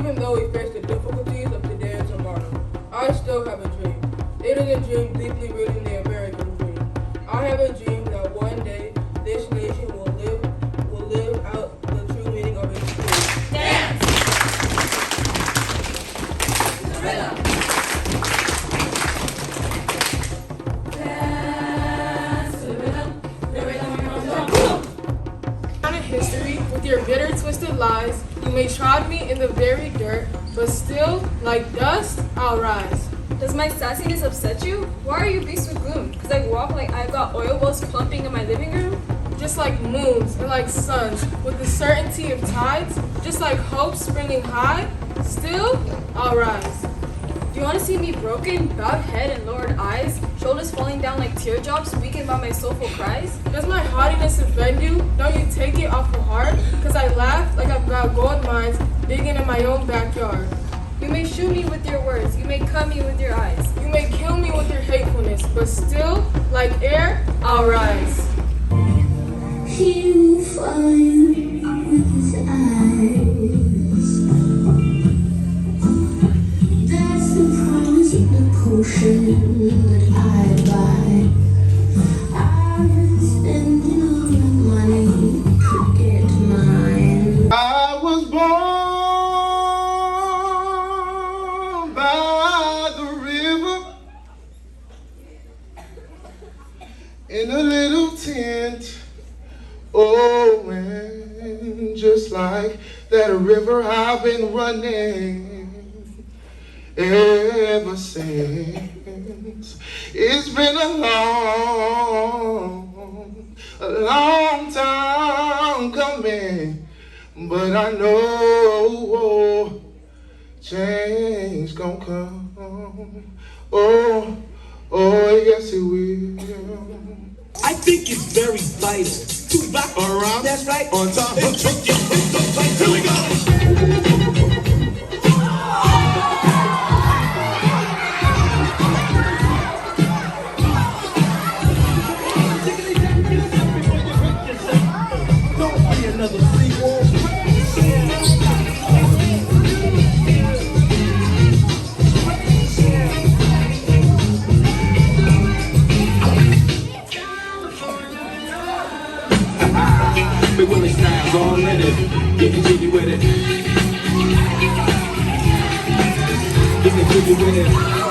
Even though we face the difficulties of today and tomorrow, I still have a dream. It is a dream deeply rooted in the American dream. I have a dream that one day this nation will live out the true meaning of its creed. Dance! The rhythm! Dance to the rhythm, Down in history, with your bitter, twisted lies, you may trod me in the very dirt, but still, like dust, I'll rise. Does my sassiness upset you? Why are you beast with gloom? Because I walk like I've got oil wells plumping in my living room? Just like moons and like suns, with the certainty of tides, just like hope springing high, still, I'll rise. Do you want to see me broken, bowed head and lowered eyes, shoulders falling down like teardrops, weakened by my soulful cries? Does my haughtiness offend you? Don't you take it off the heart? Cause I laugh like I've got gold mines digging in my own backyard. You may shoot me with your words, you may cut me with your eyes. You may kill me with your hatefulness, but still, like air, I'll rise. He will follow you with his eyes. That's the promise of the potion that I buy. I've been spending all my money to get mine. I was born by the river in a little tent. Oh, and just like that river, I've been running ever since. It's been a long time coming, but I know change gon' come. Oh, yes it will. I think it's very vital to rock around. That's right. On top of drinking. Here we go. Don't be another free wall. Big Willie Styles already getting jiggy with it. Getting jiggy with it.